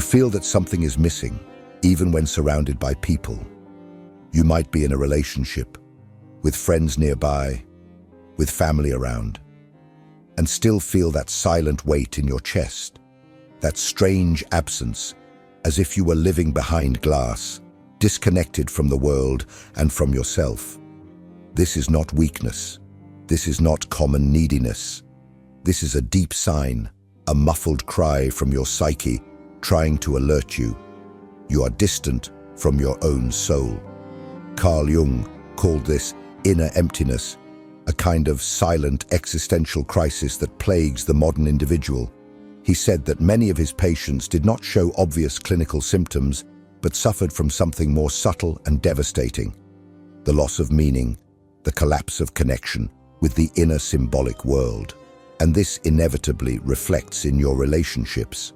feel that something is missing, even when surrounded by people. You might be in a relationship, with friends nearby, with family around, and still feel that silent weight in your chest, that strange absence, as if you were living behind glass, disconnected from the world and from yourself. This is not weakness. This is not common neediness. This is a deep sign, a muffled cry from your psyche trying to alert you. You are distant from your own soul. Carl Jung called this inner emptiness, a kind of silent existential crisis that plagues the modern individual. He said that many of his patients did not show obvious clinical symptoms, but suffered from something more subtle and devastating: the loss of meaning, the collapse of connection with the inner symbolic world. And this inevitably reflects in your relationships.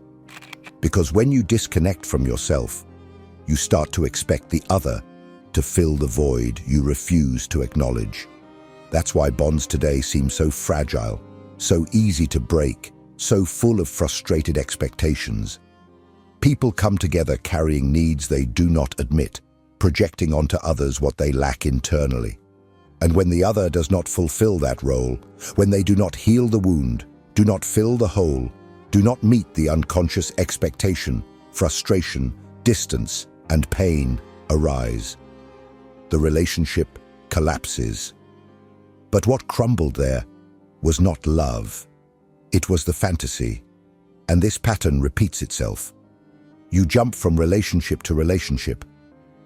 Because when you disconnect from yourself, you start to expect the other to fill the void you refuse to acknowledge. That's why bonds today seem so fragile, so easy to break, so full of frustrated expectations. People come together carrying needs they do not admit, projecting onto others what they lack internally. And when the other does not fulfill that role, when they do not heal the wound, do not fill the hole, do not meet the unconscious expectation, frustration, distance, and pain arise. The relationship collapses. But what crumbled there was not love. It was the fantasy. And this pattern repeats itself. You jump from relationship to relationship,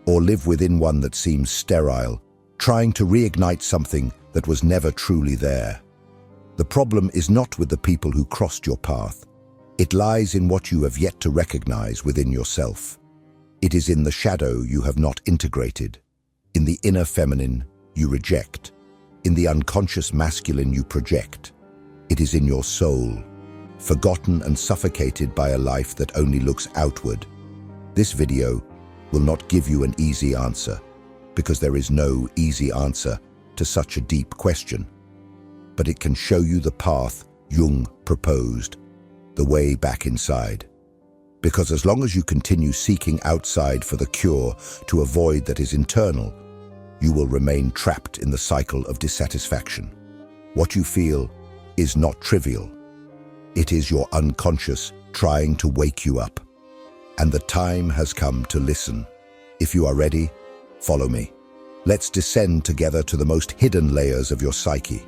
or live within one that seems sterile, trying to reignite something that was never truly there. The problem is not with the people who crossed your path. It lies in what you have yet to recognize within yourself. It is in the shadow you have not integrated, in the inner feminine you reject, in the unconscious masculine you project. It is in your soul, forgotten and suffocated by a life that only looks outward. This video will not give you an easy answer, because there is no easy answer to such a deep question. But it can show you the path Jung proposed, the way back inside. Because as long as you continue seeking outside for the cure to a void that is internal, you will remain trapped in the cycle of dissatisfaction. What you feel is not trivial. It is your unconscious trying to wake you up. And the time has come to listen. If you are ready, follow me. Let's descend together to the most hidden layers of your psyche,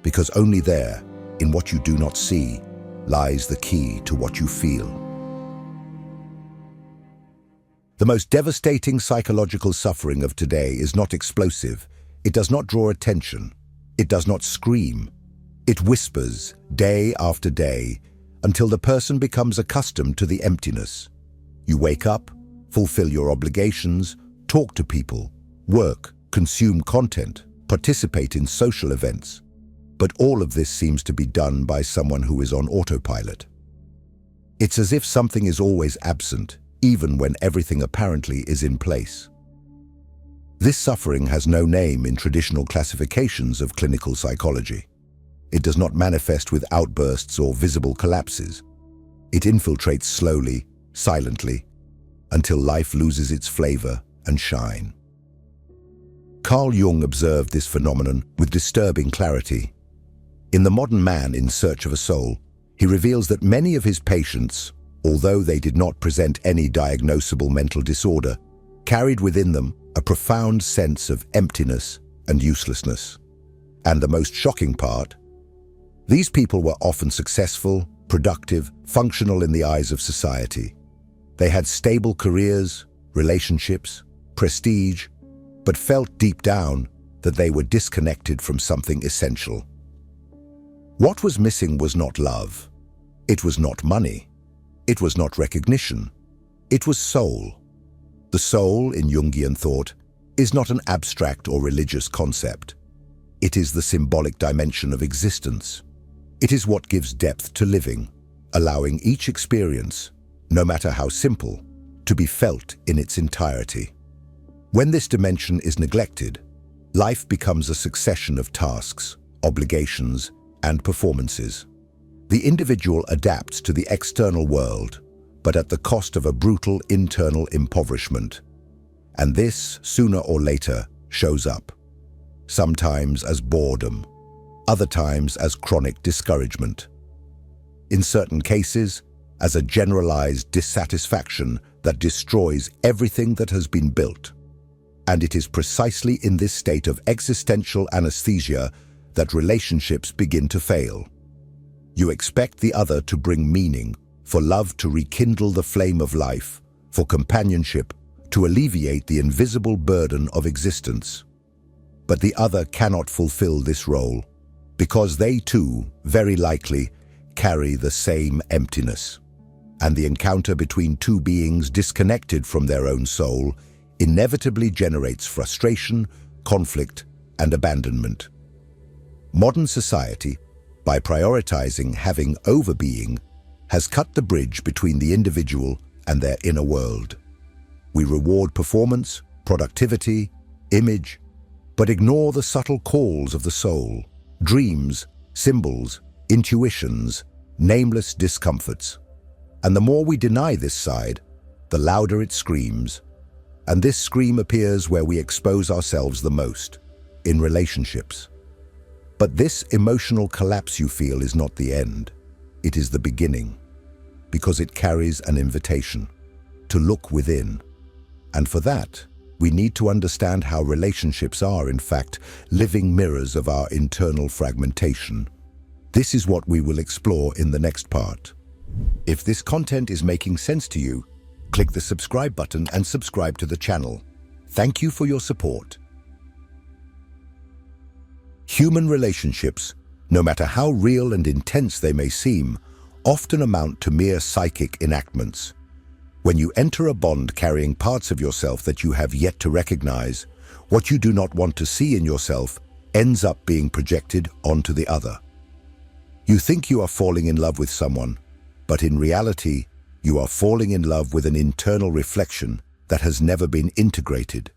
because only there, in what you do not see, lies the key to what you feel. The most devastating psychological suffering of today is not explosive. It does not draw attention. It does not scream. It whispers day after day until the person becomes accustomed to the emptiness. You wake up, fulfill your obligations, talk to people, work, consume content, participate in social events. But all of this seems to be done by someone who is on autopilot. It's as if something is always absent, even when everything apparently is in place. This suffering has no name in traditional classifications of clinical psychology. It does not manifest with outbursts or visible collapses. It infiltrates slowly, silently, until life loses its flavor and shine. Carl Jung observed this phenomenon with disturbing clarity. In The Modern Man in Search of a Soul, he reveals that many of his patients, although they did not present any diagnosable mental disorder, carried within them a profound sense of emptiness and uselessness. And the most shocking part, these people were often successful, productive, functional in the eyes of society. They had stable careers, relationships, prestige, but felt deep down that they were disconnected from something essential. What was missing was not love. It was not money. It was not recognition. It was soul. The soul, in Jungian thought, is not an abstract or religious concept. It is the symbolic dimension of existence. It is what gives depth to living, allowing each experience, no matter how simple, to be felt in its entirety. When this dimension is neglected, life becomes a succession of tasks, obligations, and performances. The individual adapts to the external world, but at the cost of a brutal internal impoverishment. And this, sooner or later, shows up. Sometimes as boredom, other times as chronic discouragement. In certain cases, as a generalized dissatisfaction that destroys everything that has been built. And it is precisely in this state of existential anesthesia that relationships begin to fail. You expect the other to bring meaning, for love to rekindle the flame of life, for companionship to alleviate the invisible burden of existence. But the other cannot fulfill this role, because they too, very likely, carry the same emptiness. And the encounter between two beings disconnected from their own soul inevitably generates frustration, conflict, and abandonment. Modern society, by prioritizing having over being, has cut the bridge between the individual and their inner world. We reward performance, productivity, image, but ignore the subtle calls of the soul, dreams, symbols, intuitions, nameless discomforts. And the more we deny this side, the louder it screams. And this scream appears where we expose ourselves the most, in relationships. But this emotional collapse you feel is not the end. It is the beginning, because it carries an invitation to look within. And for that, we need to understand how relationships are, in fact, living mirrors of our internal fragmentation. This is what we will explore in the next part. If this content is making sense to you, click the subscribe button and subscribe to the channel. Thank you for your support. Human relationships, no matter how real and intense they may seem, often amount to mere psychic enactments. When you enter a bond carrying parts of yourself that you have yet to recognize, what you do not want to see in yourself ends up being projected onto the other. You think you are falling in love with someone, but in reality, you are falling in love with an internal reflection that has never been integrated.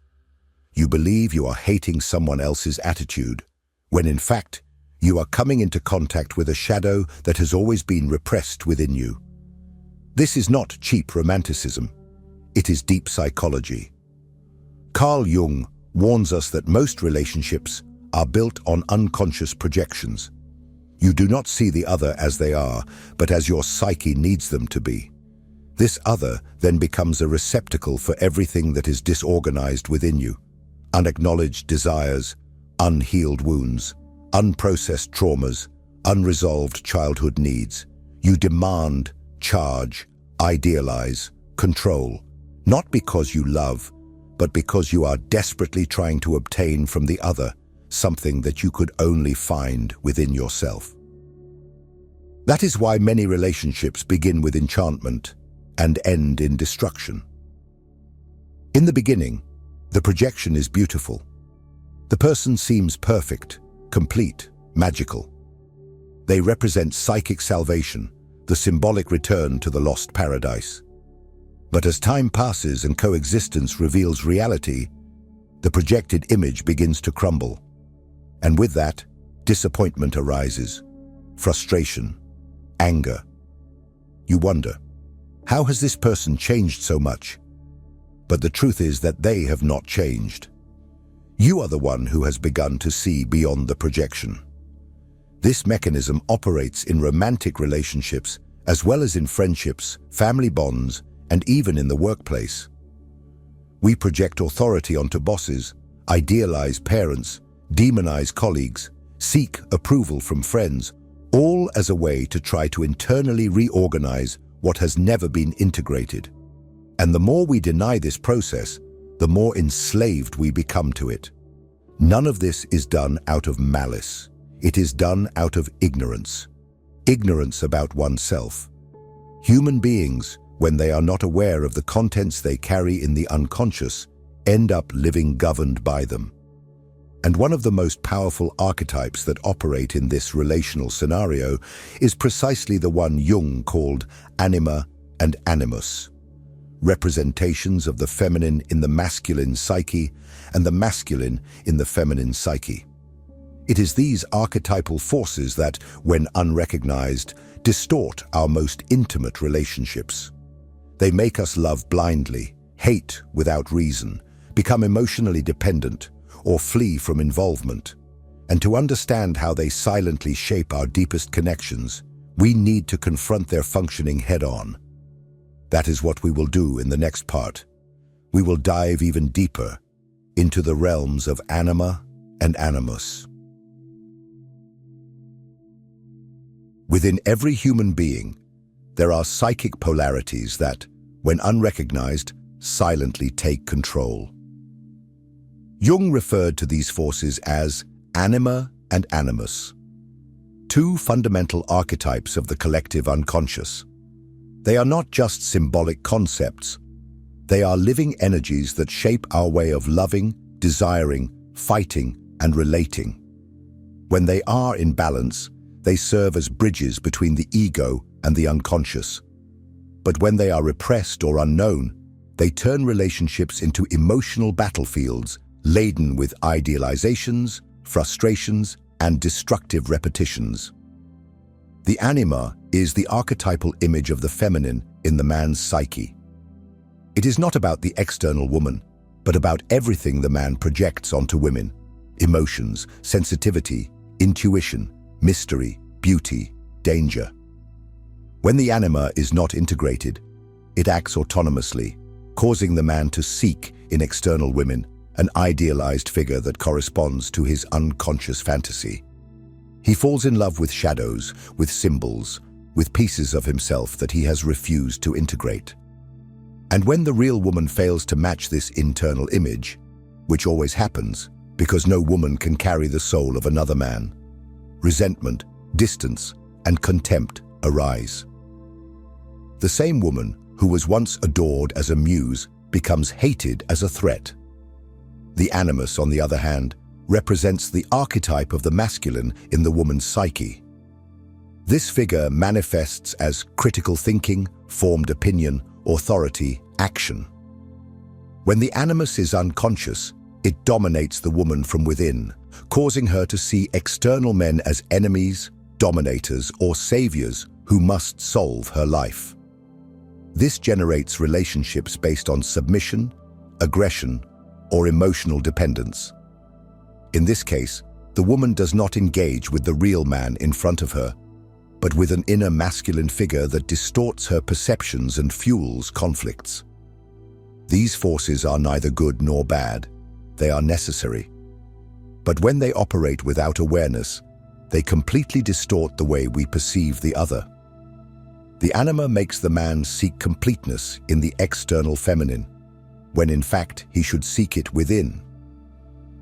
You believe you are hating someone else's attitude, when in fact, you are coming into contact with a shadow that has always been repressed within you. This is not cheap romanticism. It is deep psychology. Carl Jung warns us that most relationships are built on unconscious projections. You do not see the other as they are, but as your psyche needs them to be. This other then becomes a receptacle for everything that is disorganized within you. Unacknowledged desires, unhealed wounds, unprocessed traumas, unresolved childhood needs. You demand, charge, idealize, control, not because you love, but because you are desperately trying to obtain from the other something that you could only find within yourself. That is why many relationships begin with enchantment and end in destruction. In the beginning, the projection is beautiful. The person seems perfect, complete, magical. They represent psychic salvation, the symbolic return to the lost paradise. But as time passes and coexistence reveals reality, the projected image begins to crumble. And with that, disappointment arises, frustration, anger. You wonder, how has this person changed so much? But the truth is that they have not changed. You are the one who has begun to see beyond the projection. This mechanism operates in romantic relationships as well as in friendships, family bonds, and even in the workplace. We project authority onto bosses, idealize parents, demonize colleagues, seek approval from friends, all as a way to try to internally reorganize what has never been integrated. And the more we deny this process, the more enslaved we become to it. None of this is done out of malice. It is done out of ignorance. Ignorance about oneself. Human beings, when they are not aware of the contents they carry in the unconscious, end up living governed by them. And one of the most powerful archetypes that operate in this relational scenario is precisely the one Jung called Anima and animus. Representations of the feminine in the masculine psyche and the masculine in the feminine psyche. It is these archetypal forces that, when unrecognized, distort our most intimate relationships. They make us love blindly, hate without reason, become emotionally dependent, or flee from involvement. And to understand how they silently shape our deepest connections, we need to confront their functioning head-on. That is what we will do in the next part. We will dive even deeper into the realms of anima and animus. Within every human being, there are psychic polarities that, when unrecognized, silently take control. Jung referred to these forces as anima and animus, two fundamental archetypes of the collective unconscious. They are not just symbolic concepts. They are living energies that shape our way of loving, desiring, fighting, and relating. When they are in balance, they serve as bridges between the ego and the unconscious. But when they are repressed or unknown, they turn relationships into emotional battlefields laden with idealizations, frustrations, and destructive repetitions. The anima is the archetypal image of the feminine in the man's psyche. It is not about the external woman, but about everything the man projects onto women: emotions, sensitivity, intuition, mystery, beauty, danger. When the anima is not integrated, it acts autonomously, causing the man to seek in external women an idealized figure that corresponds to his unconscious fantasy. He falls in love with shadows, with symbols, with pieces of himself that he has refused to integrate. And when the real woman fails to match this internal image, which always happens because no woman can carry the soul of another man, resentment, distance, and contempt arise. The same woman who was once adored as a muse becomes hated as a threat. The animus, on the other hand, represents the archetype of the masculine in the woman's psyche. This figure manifests as critical thinking, formed opinion, authority, action. When the animus is unconscious, it dominates the woman from within, causing her to see external men as enemies, dominators, or saviors who must solve her life. This generates relationships based on submission, aggression, or emotional dependence. In this case, the woman does not engage with the real man in front of her, but with an inner masculine figure that distorts her perceptions and fuels conflicts. These forces are neither good nor bad. They are necessary. But when they operate without awareness, they completely distort the way we perceive the other. The anima makes the man seek completeness in the external feminine, when in fact he should seek it within.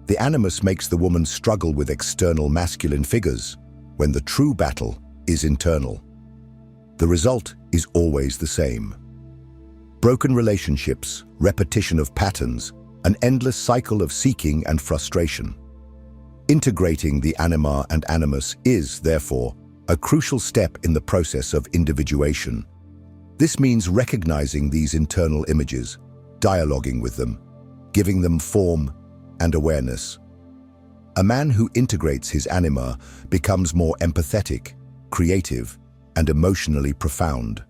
The animus makes the woman struggle with external masculine figures, when the true battle is internal. The result is always the same: broken relationships, repetition of patterns, an endless cycle of seeking and frustration. Integrating the anima and animus is, therefore, a crucial step in the process of individuation. This means recognizing these internal images, dialoguing with them, giving them form and awareness. A man who integrates his anima becomes more empathetic, creative, and emotionally profound.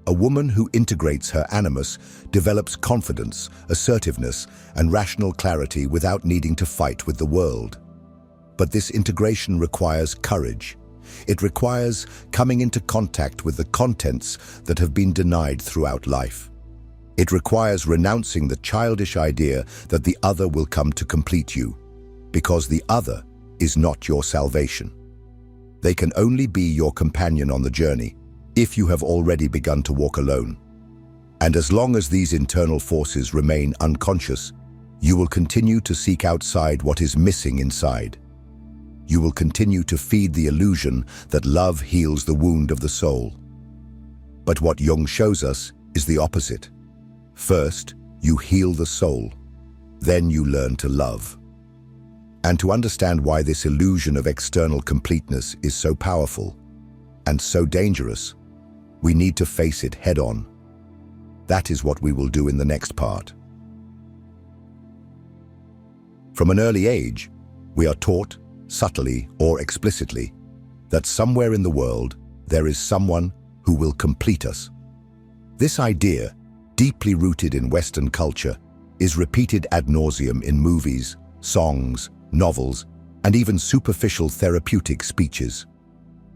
A woman who integrates her animus develops confidence, assertiveness, and rational clarity without needing to fight with the world. But this integration requires courage. It requires coming into contact with the contents that have been denied throughout life. It requires renouncing the childish idea that the other will come to complete you, because the other is not your salvation. They can only be your companion on the journey if you have already begun to walk alone. And as long as these internal forces remain unconscious, you will continue to seek outside what is missing inside. You will continue to feed the illusion that love heals the wound of the soul. But what Jung shows us is the opposite. First, you heal the soul. Then you learn to love. And to understand why this illusion of external completeness is so powerful and so dangerous, we need to face it head-on. That is what we will do in the next part. From an early age, we are taught, subtly or explicitly, that somewhere in the world there is someone who will complete us. This idea, deeply rooted in Western culture, is repeated ad nauseum in movies, songs, novels, and even superficial therapeutic speeches.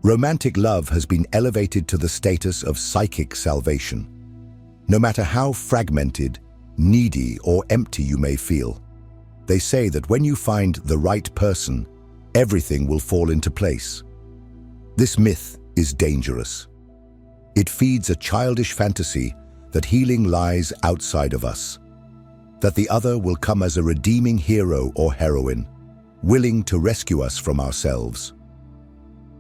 Romantic love has been elevated to the status of psychic salvation. No matter how fragmented, needy, or empty you may feel, they say that when you find the right person, everything will fall into place. This myth is dangerous. It feeds a childish fantasy that healing lies outside of us, that the other will come as a redeeming hero or heroine, willing to rescue us from ourselves.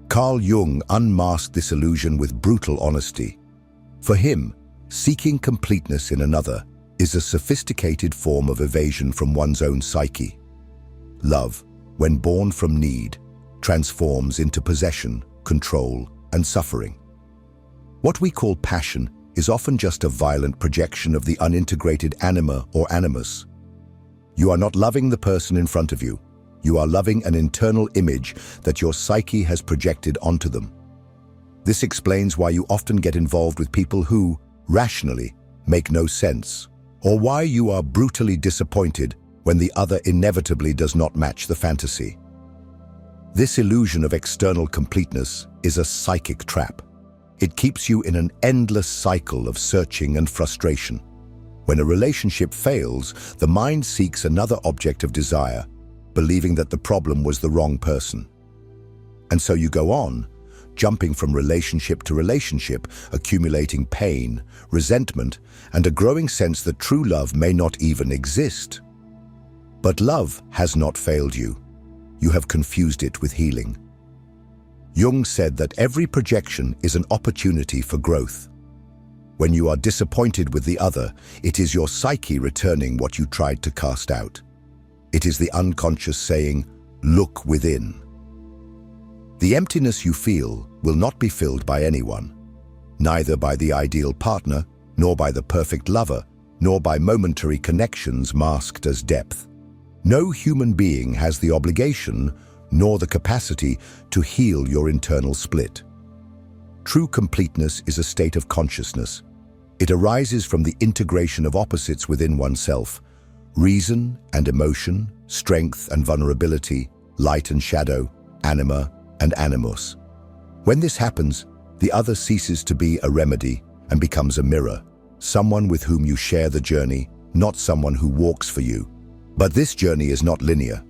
Carl Jung unmasked this illusion with brutal honesty. For him, seeking completeness in another is a sophisticated form of evasion from one's own psyche. Love, when born from need, transforms into possession, control, and suffering. What we call passion is often just a violent projection of the unintegrated anima or animus. You are not loving the person in front of you. You are loving an internal image that your psyche has projected onto them. This explains why you often get involved with people who, rationally, make no sense, or why you are brutally disappointed when the other inevitably does not match the fantasy. This illusion of external completeness is a psychic trap. It keeps you in an endless cycle of searching and frustration. When a relationship fails, the mind seeks another object of desire, believing that the problem was the wrong person. And so you go on, jumping from relationship to relationship, accumulating pain, resentment, and a growing sense that true love may not even exist. But love has not failed you. You have confused it with healing. Jung said that every projection is an opportunity for growth. When you are disappointed with the other, it is your psyche returning what you tried to cast out. It is the unconscious saying, "Look within." The emptiness you feel will not be filled by anyone, neither by the ideal partner, nor by the perfect lover, nor by momentary connections masked as depth. No human being has the obligation, nor the capacity, to heal your internal split. True completeness is a state of consciousness. It arises from the integration of opposites within oneself: reason and emotion, strength and vulnerability, light and shadow, anima and animus. When this happens, the other ceases to be a remedy and becomes a mirror, someone with whom you share the journey, not someone who walks for you. But this journey is not linear.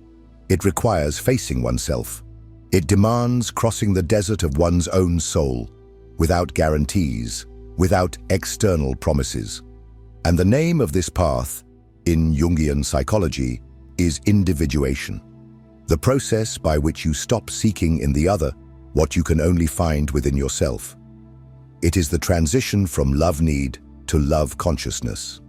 It requires facing oneself. It demands crossing the desert of one's own soul, without guarantees, without external promises. And the name of this path, in Jungian psychology, is individuation. The process by which you stop seeking in the other what you can only find within yourself. It is the transition from love need to love consciousness.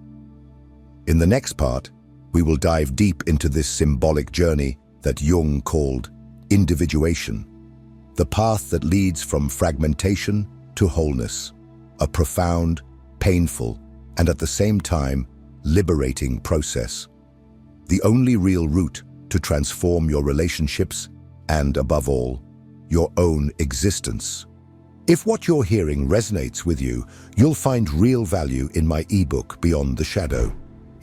In the next part, we will dive deep into this symbolic journey that Jung called individuation, the path that leads from fragmentation to wholeness, a profound, painful, and at the same time, liberating process. The only real route to transform your relationships and, above all, your own existence. If what you're hearing resonates with you, you'll find real value in my ebook, Beyond the Shadow.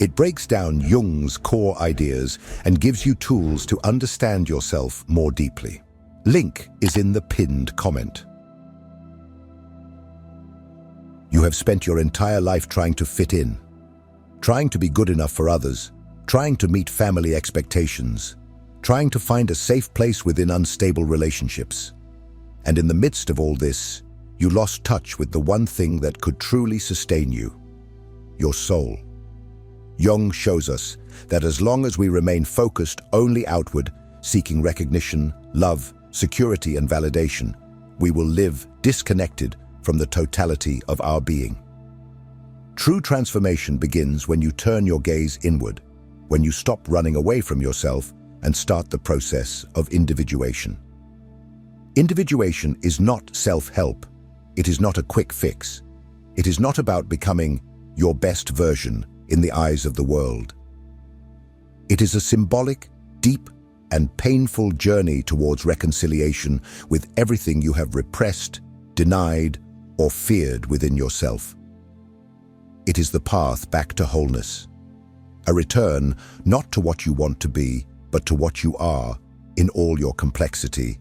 It breaks down Jung's core ideas and gives you tools to understand yourself more deeply. Link is in the pinned comment. You have spent your entire life trying to fit in, trying to be good enough for others, trying to meet family expectations, trying to find a safe place within unstable relationships. And in the midst of all this, you lost touch with the one thing that could truly sustain you: your soul. Jung shows us that as long as we remain focused only outward, seeking recognition, love, security, and validation, we will live disconnected from the totality of our being. True transformation begins when you turn your gaze inward, when you stop running away from yourself and start the process of individuation. Individuation is not self-help. It is not a quick fix. It is not about becoming your best version in the eyes of the world. It is a symbolic, deep, and painful journey towards reconciliation with everything you have repressed, denied, or feared within yourself. It is the path back to wholeness. A return not to what you want to be, but to what you are in all your complexity.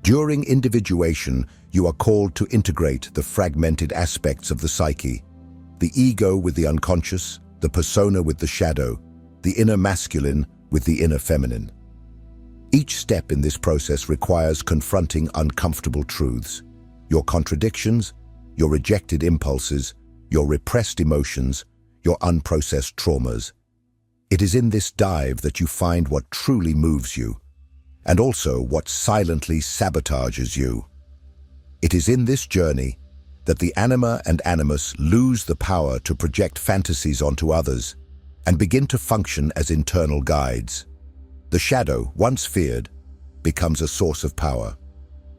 During individuation, you are called to integrate the fragmented aspects of the psyche, the ego with the unconscious, the persona with the shadow, the inner masculine with the inner feminine. Each step in this process requires confronting uncomfortable truths, your contradictions, your rejected impulses, your repressed emotions, your unprocessed traumas. It is in this dive that you find what truly moves you, and also what silently sabotages you. It is in this journey that the anima and animus lose the power to project fantasies onto others and begin to function as internal guides. The shadow, once feared, becomes a source of power,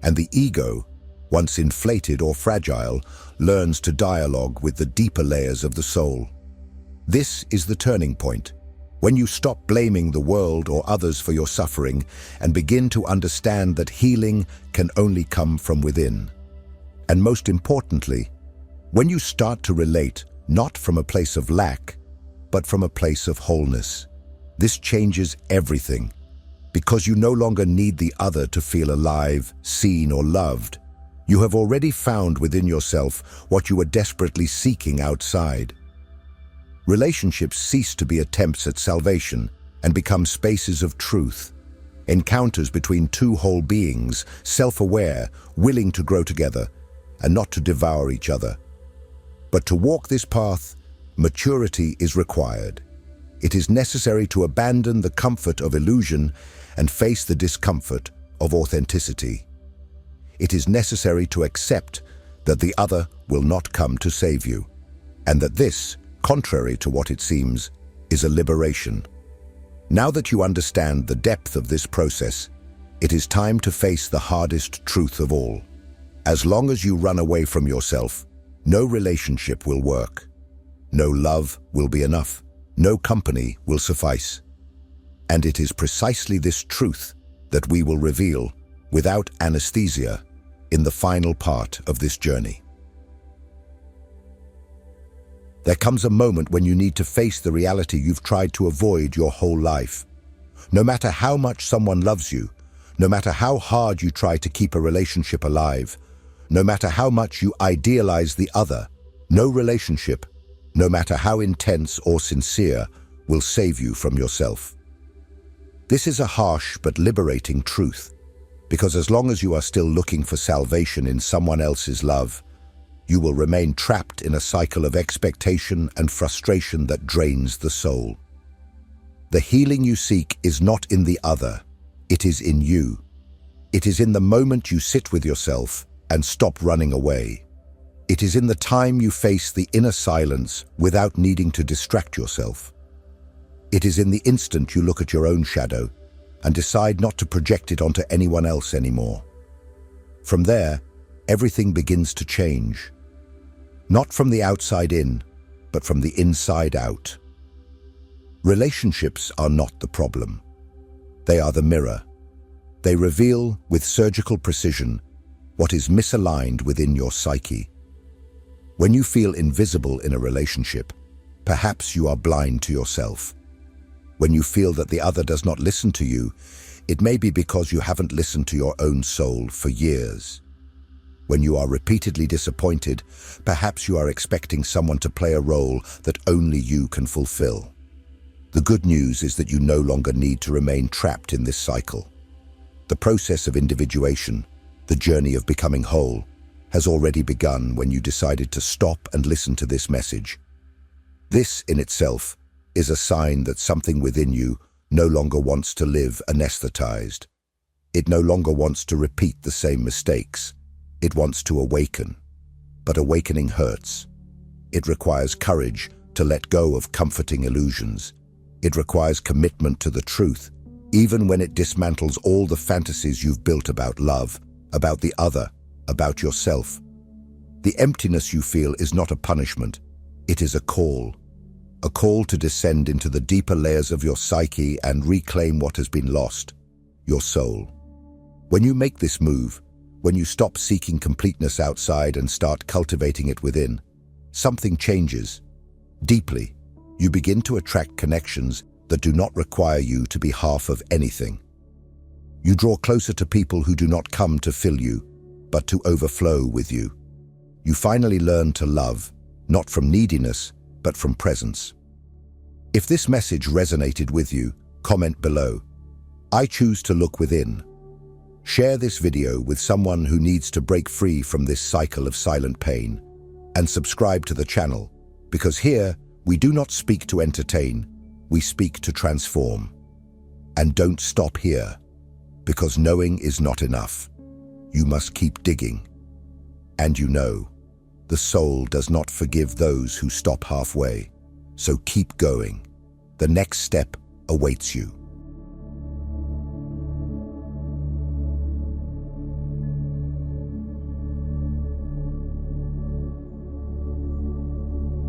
and the ego, once inflated or fragile, learns to dialogue with the deeper layers of the soul. This is the turning point, when you stop blaming the world or others for your suffering and begin to understand that healing can only come from within. And most importantly, when you start to relate not from a place of lack, but from a place of wholeness. This changes everything, because you no longer need the other to feel alive, seen, or loved. You have already found within yourself what you were desperately seeking outside. Relationships cease to be attempts at salvation and become spaces of truth, encounters between two whole beings, self-aware, willing to grow together, and not to devour each other. But to walk this path, maturity is required. It is necessary to abandon the comfort of illusion and face the discomfort of authenticity. It is necessary to accept that the other will not come to save you, and that this, contrary to what it seems, is a liberation. Now that you understand the depth of this process, it is time to face the hardest truth of all. As long as you run away from yourself, no relationship will work. No love will be enough. No company will suffice. And it is precisely this truth that we will reveal, without anesthesia, in the final part of this journey. There comes a moment when you need to face the reality you've tried to avoid your whole life. No matter how much someone loves you, no matter how hard you try to keep a relationship alive, no matter how much you idealize the other, no relationship, no matter how intense or sincere, will save you from yourself. This is a harsh but liberating truth, because as long as you are still looking for salvation in someone else's love, you will remain trapped in a cycle of expectation and frustration that drains the soul. The healing you seek is not in the other, it is in you. It is in the moment you sit with yourself and stop running away. It is in the time you face the inner silence without needing to distract yourself. It is in the instant you look at your own shadow and decide not to project it onto anyone else anymore. From there, everything begins to change. Not from the outside in, but from the inside out. Relationships are not the problem. They are the mirror. They reveal, with surgical precision, what is misaligned within your psyche. When you feel invisible in a relationship, perhaps you are blind to yourself. When you feel that the other does not listen to you, it may be because you haven't listened to your own soul for years. When you are repeatedly disappointed, perhaps you are expecting someone to play a role that only you can fulfill. The good news is that you no longer need to remain trapped in this cycle. The process of individuation, the journey of becoming whole, has already begun when you decided to stop and listen to this message. This, in itself, is a sign that something within you no longer wants to live anesthetized. It no longer wants to repeat the same mistakes. It wants to awaken. But awakening hurts. It requires courage to let go of comforting illusions. It requires commitment to the truth, even when it dismantles all the fantasies you've built about love, about the other, about yourself. The emptiness you feel is not a punishment. It is a call to descend into the deeper layers of your psyche and reclaim what has been lost, your soul. When you make this move, when you stop seeking completeness outside and start cultivating it within, something changes. Deeply, you begin to attract connections that do not require you to be half of anything. You draw closer to people who do not come to fill you, but to overflow with you. You finally learn to love, not from neediness, but from presence. If this message resonated with you, comment below. I choose to look within. Share this video with someone who needs to break free from this cycle of silent pain, and subscribe to the channel, because here we do not speak to entertain, we speak to transform. And don't stop here, because knowing is not enough. You must keep digging. And you know, the soul does not forgive those who stop halfway, so keep going. The next step awaits you.